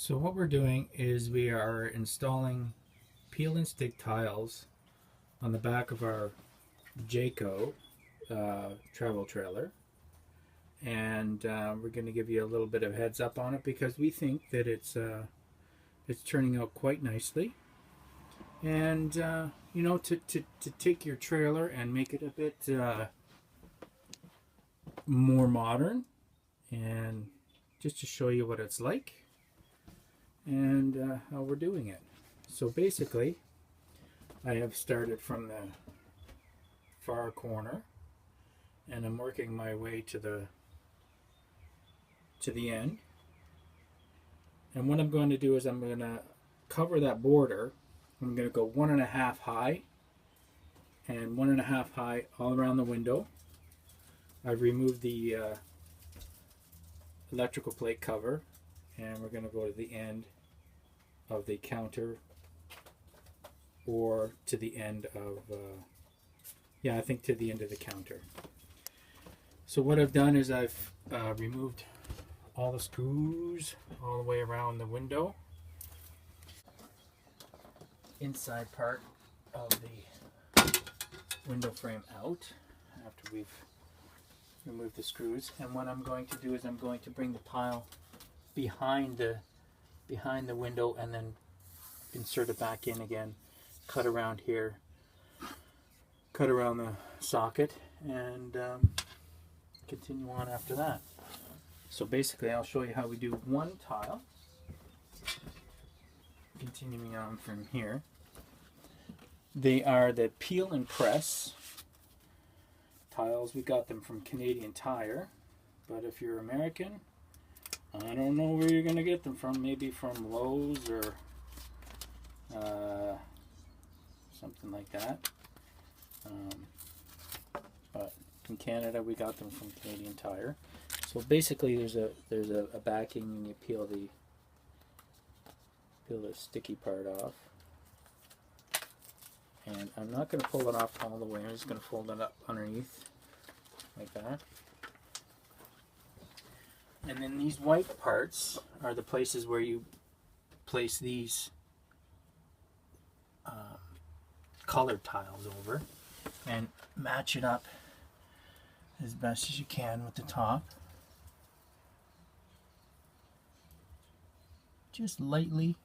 So what we're doing is we are installing peel and stick tiles on the back of our Jayco travel trailer, and we're going to give you a little bit of heads up on it because we think that it's turning out quite nicely. And you know, to take your trailer and make it a bit more modern, and just to show you what it's like and how we're doing it. So basically, I have started from the far corner and I'm working my way to the end. And what I'm going to do is I'm going to cover that border. I'm going to go 1.5 high and 1.5 high all around the window. I've removed the electrical plate cover, and we're going to go to the end of the counter, or to the end of yeah, I think to the end of the counter. So what I've done is I've removed all the screws all the way around the window, inside part of the window frame out after we've removed the screws. And what I'm going to do is I'm going to bring the tile behind the window and then insert it back in again, cut around here, cut around the socket, and continue on after that. So basically I'll show you how we do one tile, continuing on from here. They are the peel and press tiles. We got them from Canadian Tire, but if you're American, I don't know where you're going to get them from. Maybe from Lowe's or something like that. But in Canada, we got them from Canadian Tire. So basically, there's a backing, and you peel the sticky part off. And I'm not going to pull it off all the way. I'm just going to fold it up underneath like that. And then these white parts are the places where you place these colored tiles over and match it up as best as you can with the top. Just lightly,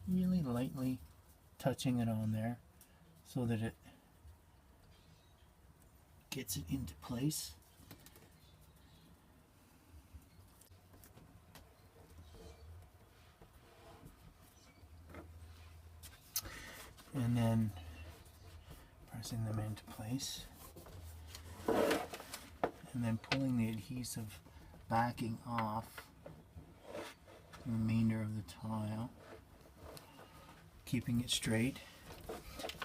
really lightly touching it on there so that it gets it into place. And then pressing them into place, and then pulling the adhesive backing off the remainder of the tile, keeping it straight.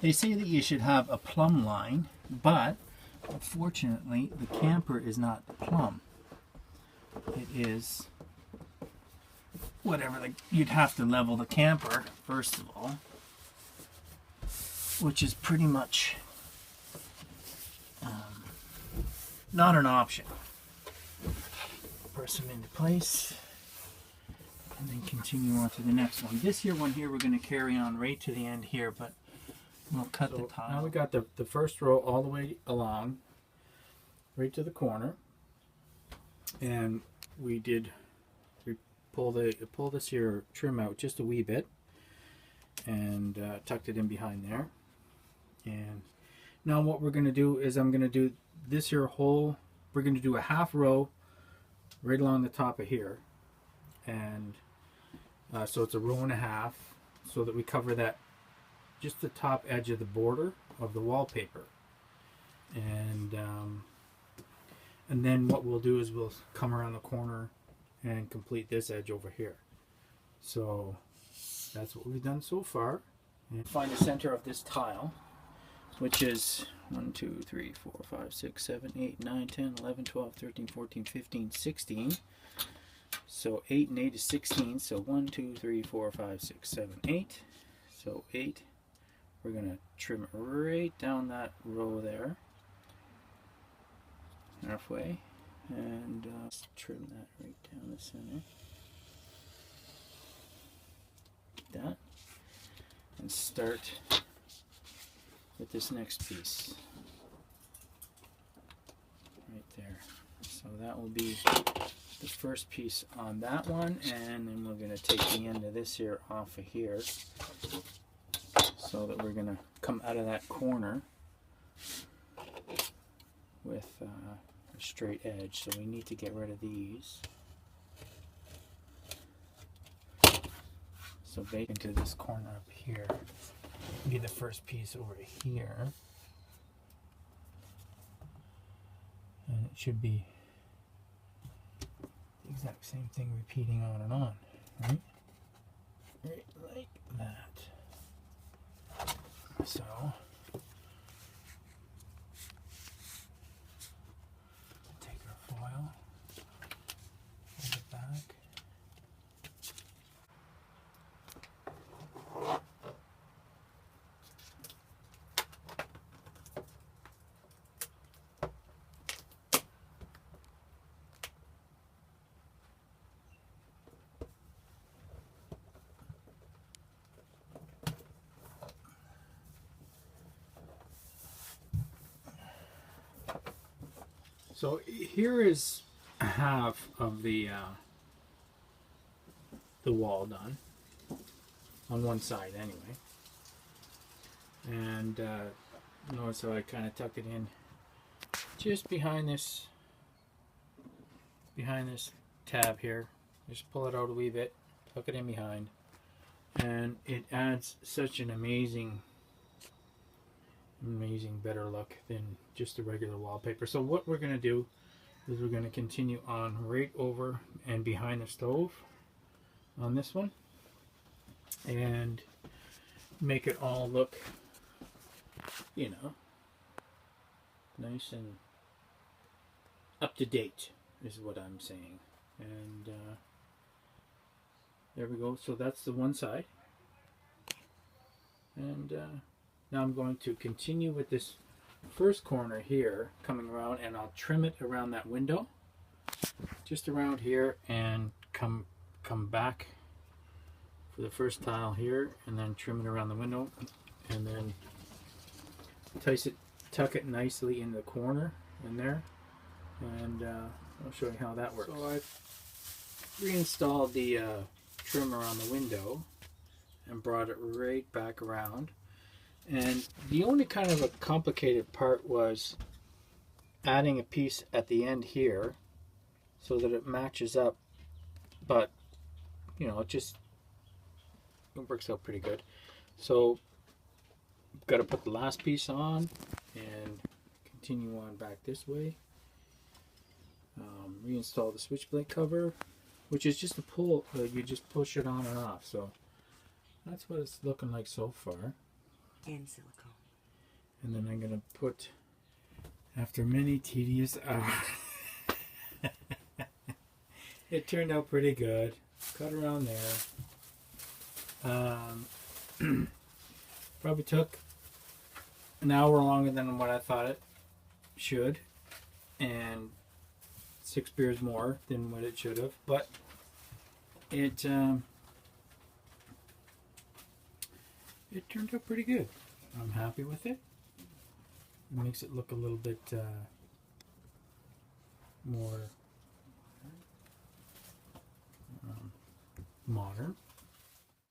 They say that you should have a plumb line, but unfortunately the camper is not plumb. It is whatever you'd have to level the camper first of all, which is pretty much not an option. Press them into place and then continue on to the next one. This one here we're going to carry on right to the end here, but we'll cut the tile. Now we got the first row all the way along right to the corner, and we pull this here trim out just a wee bit and tucked it in behind there. And now what we're going to do is I'm going to do this here whole, we're going to do a half row right along the top of here, and so it's a row and a half, so that we cover that, just the top edge of the border of the wallpaper. And then what we'll do is we'll come around the corner and complete this edge over here. So that's what we've done so far. And find the center of this tile, which is 1, 2, 3, 4, 5, 6, 7, 8, 9, 10, 11, 12, 13, 14, 15, 16. So 8 and 8 is 16. So 1, 2, 3, 4, 5, 6, 7, 8. So 8. We're going to trim it right down that row there, halfway, and trim that right down the center. that, and start with this next piece right there. So that will be the first piece on that one, and then we're going to take the end of this here off of here, so that we're going to come out of that corner with a straight edge. So we need to get rid of these. So bake into this corner up here. Be the first piece over here. And it should be the exact same thing repeating on and on, right? Right like that. So take our foil, hold it back. So here is half of the wall done on one side anyway, and notice how I kind of tuck it in just behind this tab here. Just pull it out a wee bit, tuck it in behind, and it adds such an amazing better look than just the regular wallpaper. So what we're going to do is we're going to continue on right over and behind the stove on this one and make it all look, you know, nice and up to date is what I'm saying. And there we go. So that's the one side, and now I'm going to continue with this first corner here, coming around, and I'll trim it around that window, just around here, and come back for the first tile here, and then trim it around the window, and then tuck it nicely in the corner in there, and I'll show you how that works. So I've reinstalled the trim around the window and brought it right back around. And the only kind of a complicated part was adding a piece at the end here so that it matches up, but you know, it works out pretty good. So got to put the last piece on and continue on back this way. Reinstall the switchblade cover, which is just a pull. You just push it on and off. So that's what it's looking like so far. And silicone. And then I'm going to put, after many tedious hours, it turned out pretty good. Cut around there. Probably took an hour longer than what I thought it should, and 6 beers more than what it should have, but it turned out pretty good. I'm happy with it. It makes it look a little bit more modern.